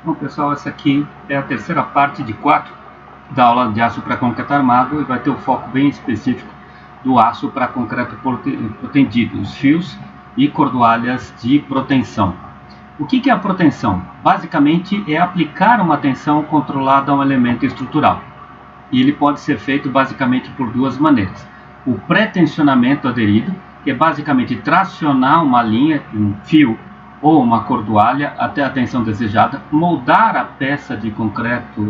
Bom, pessoal, essa aqui é a terceira parte de 4 da aula de aço para concreto armado e vai ter um foco bem específico do aço para concreto protendido, os fios e cordoalhas de proteção. O que é a proteção? Basicamente é aplicar uma tensão controlada a um elemento estrutural. E ele pode ser feito basicamente por duas maneiras. O pré-tensionamento aderido, que é basicamente tracionar uma linha, um fio ou uma cordoalha até a tensão desejada, moldar a peça de concreto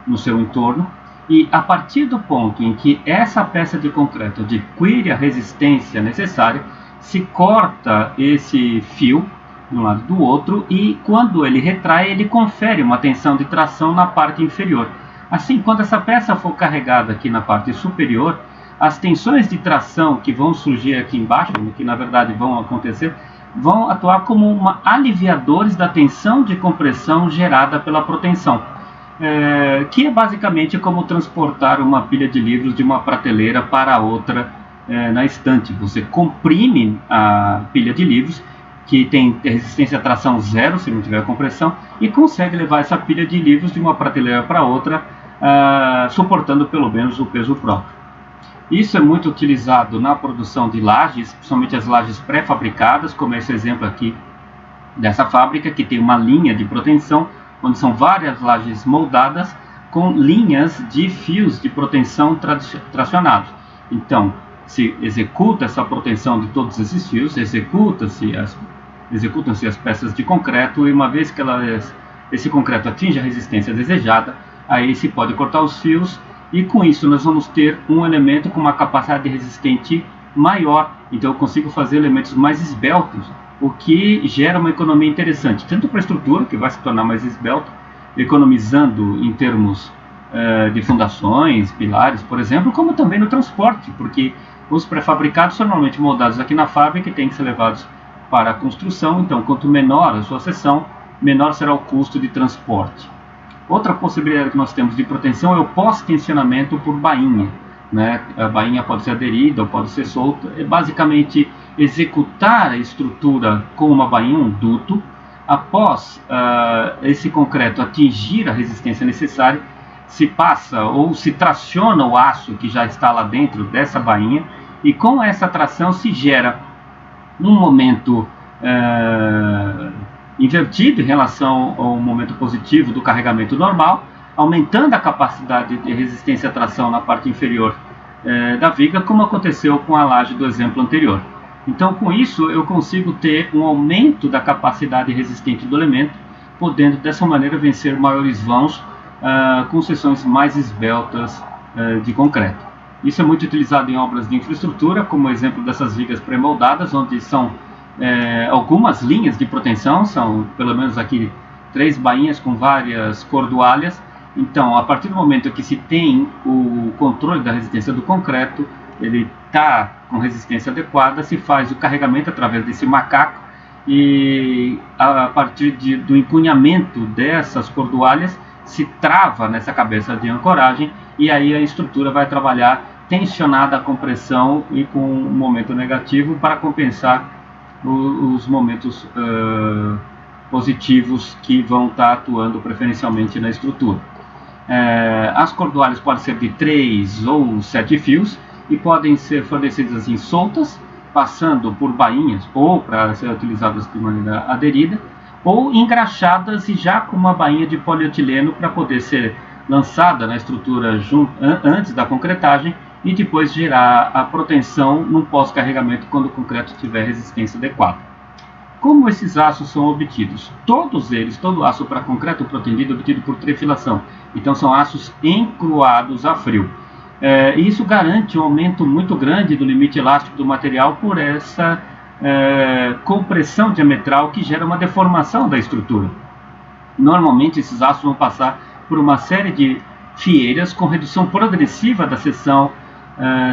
no seu entorno, e a partir do ponto em que essa peça de concreto adquire a resistência necessária, se corta esse fio de um lado do outro e quando ele retrai, ele confere uma tensão de tração na parte inferior. Assim, quando essa peça for carregada aqui na parte superior, as tensões de tração que vão surgir aqui embaixo, que na verdade vão acontecer, vão atuar como aliviadores da tensão de compressão gerada pela proteção, que é basicamente como transportar uma pilha de livros de uma prateleira para outra na estante. Você comprime a pilha de livros, que tem resistência à tração zero, se não tiver compressão, e consegue levar essa pilha de livros de uma prateleira para outra, suportando pelo menos o peso próprio. Isso é muito utilizado na produção de lajes, principalmente as lajes pré-fabricadas, como esse exemplo aqui dessa fábrica, que tem uma linha de proteção, onde são várias lajes moldadas com linhas de fios de proteção tracionados. Então, se executa essa proteção de todos esses fios, executam-se as peças de concreto, e uma vez que esse concreto atinge a resistência desejada, aí se pode cortar os fios, e com isso nós vamos ter um elemento com uma capacidade resistente maior. Então eu consigo fazer elementos mais esbeltos, o que gera uma economia interessante, tanto para a estrutura, que vai se tornar mais esbelta, economizando em termos de fundações, pilares, por exemplo, como também no transporte, porque os pré-fabricados são normalmente moldados aqui na fábrica e têm que ser levados para a construção. Então, quanto menor a sua seção, menor será o custo de transporte. Outra possibilidade que nós temos de proteção é o pós-tensionamento por bainha, né? A bainha pode ser aderida ou pode ser solta. É basicamente executar a estrutura com uma bainha, um duto. Após esse concreto atingir a resistência necessária, se passa ou se traciona o aço que já está lá dentro dessa bainha, e com essa tração se gera um momento invertido em relação ao momento positivo do carregamento normal, aumentando a capacidade de resistência à tração na parte inferior da viga, como aconteceu com a laje do exemplo anterior. Então, com isso, eu consigo ter um aumento da capacidade resistente do elemento, podendo dessa maneira vencer maiores vãos com seções mais esbeltas de concreto. Isso é muito utilizado em obras de infraestrutura, como o exemplo dessas vigas pré-moldadas, onde são algumas linhas de proteção, são pelo menos aqui 3 bainhas com várias cordoalhas. Então, a partir do momento que se tem o controle da resistência do concreto, ele está com resistência adequada, se faz o carregamento através desse macaco, e a partir do empunhamento dessas cordoalhas se trava nessa cabeça de ancoragem, e aí a estrutura vai trabalhar tensionada a compressão e com um momento negativo para compensar os momentos positivos que vão estar atuando preferencialmente na estrutura. As cordoalhas podem ser de 3 ou 7 fios e podem ser fornecidas assim soltas, passando por bainhas ou para ser utilizadas de maneira aderida, ou engraxadas e já com uma bainha de polietileno para poder ser lançada na estrutura antes da concretagem e depois gerar a proteção no pós-carregamento quando o concreto tiver resistência adequada. Como esses aços são obtidos? Todos eles, todo aço para concreto protendido é obtido por trefilação. Então são aços encruados a frio. Isso garante um aumento muito grande do limite elástico do material por essa compressão diametral que gera uma deformação da estrutura. Normalmente esses aços vão passar por uma série de fieiras com redução progressiva da seção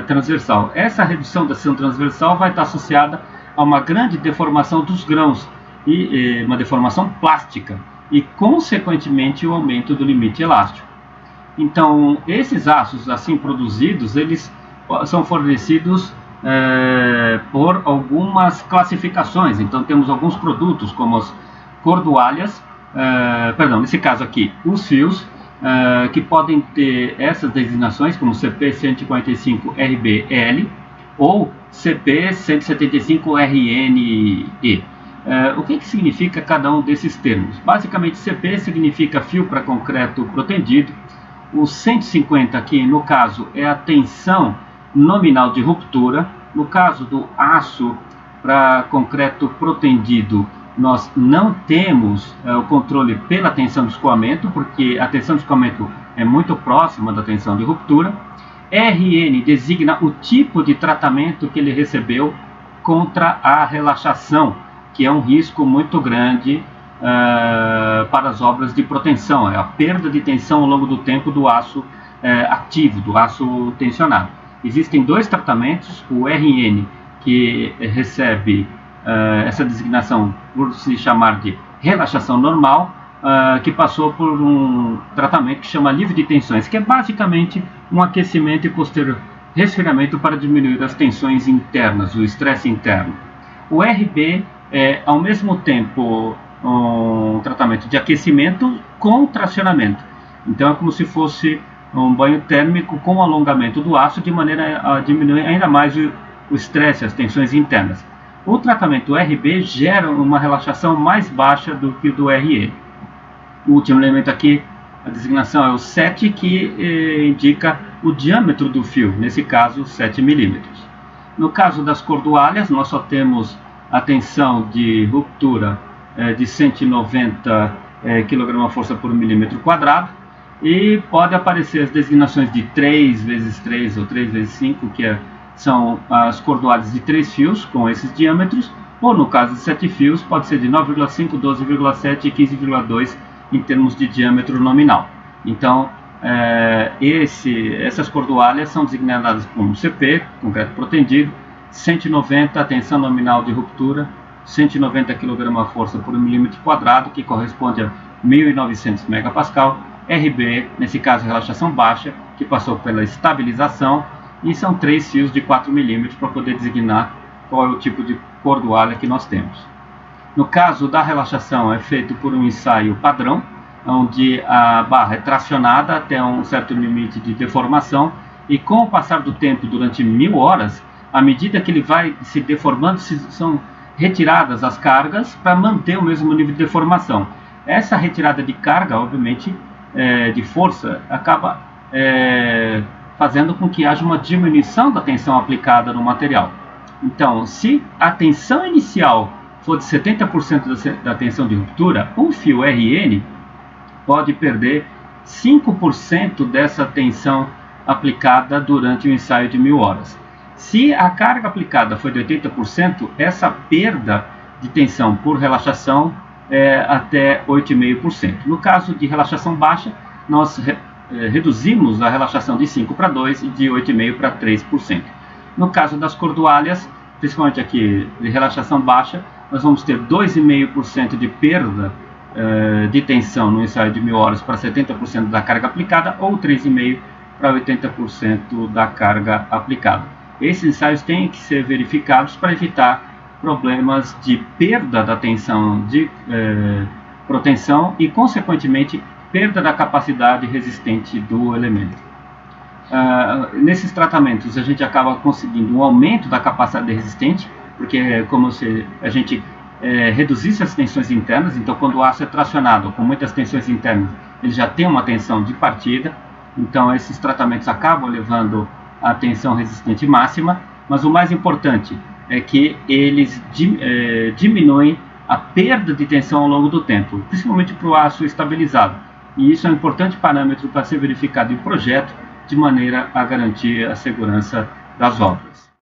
transversal. Essa redução da seção transversal vai estar associada a uma grande deformação dos grãos, e uma deformação plástica, e consequentemente o aumento do limite elástico. Então, esses aços assim produzidos, eles são fornecidos por algumas classificações. Então, temos alguns produtos como as cordoalhas, nesse caso aqui, os fios que podem ter essas designações, como CP 145RBL ou CP 175RNE. O que significa cada um desses termos? Basicamente, CP significa fio para concreto protendido. O 150 aqui, no caso, é a tensão nominal de ruptura. No caso do aço para concreto protendido, nós não temos o controle pela tensão de escoamento, porque a tensão de escoamento é muito próxima da tensão de ruptura. RN designa o tipo de tratamento que ele recebeu contra a relaxação, que é um risco muito grande para as obras de proteção, é a perda de tensão ao longo do tempo do aço ativo, do aço tensionado. Existem dois tratamentos, o RN, que recebe essa designação por se chamar de relaxação normal, que passou por um tratamento que chama alívio de tensões, que é basicamente um aquecimento e posterior resfriamento para diminuir as tensões internas, o estresse interno. O RB é, ao mesmo tempo, um tratamento de aquecimento com tracionamento. Então é como se fosse um banho térmico com alongamento do aço, de maneira a diminuir ainda mais o estresse, as tensões internas. O tratamento RB gera uma relaxação mais baixa do que o do RE. O último elemento aqui, a designação é o 7, que indica o diâmetro do fio, nesse caso 7 milímetros. No caso das cordoalhas, nós só temos a tensão de ruptura de 190 kgf por milímetro quadrado, e pode aparecer as designações de 3 × 3 ou 3 × 5, que são as cordoalhas de 3 fios com esses diâmetros, ou no caso de 7 fios, pode ser de 9,5, 12,7 e 15,2 em termos de diâmetro nominal. Então, essas cordoalhas são designadas como CP, concreto protendido, 190 tensão nominal de ruptura, 190 kgf por milímetro quadrado, que corresponde a 1.900 MPa, RB, nesse caso relaxação baixa, que passou pela estabilização, e são 3 fios de 4 milímetros para poder designar qual é o tipo de cordoalha que nós temos. No caso da relaxação, é feito por um ensaio padrão, onde a barra é tracionada até um certo limite de deformação, e com o passar do tempo, durante 1000 horas, à medida que ele vai se deformando, são retiradas as cargas para manter o mesmo nível de deformação. Essa retirada de carga, obviamente, de força, acaba fazendo com que haja uma diminuição da tensão aplicada no material. Então, se a tensão inicial for de 70% da tensão de ruptura, o fio RN pode perder 5% dessa tensão aplicada durante o ensaio de 1000 horas. Se a carga aplicada foi de 80%, essa perda de tensão por relaxação é até 8,5%. No caso de relaxação baixa, nós reduzimos a relaxação de 5 para 2 e de 8,5% para 3%. No caso das cordoalhas, principalmente aqui de relaxação baixa, nós vamos ter 2,5% de perda de tensão no ensaio de 1000 horas para 70% da carga aplicada, ou 3,5% para 80% da carga aplicada. Esses ensaios têm que ser verificados para evitar problemas de perda da tensão de proteção e, consequentemente, perda da capacidade resistente do elemento. Nesses tratamentos, a gente acaba conseguindo um aumento da capacidade resistente, porque é como se a gente reduzisse as tensões internas. Então, quando o aço é tracionado com muitas tensões internas, ele já tem uma tensão de partida. Então, esses tratamentos acabam levando a tensão resistente máxima, mas o mais importante é que eles diminuem a perda de tensão ao longo do tempo, principalmente para o aço estabilizado. E isso é um importante parâmetro para ser verificado em projeto, de maneira a garantir a segurança das obras.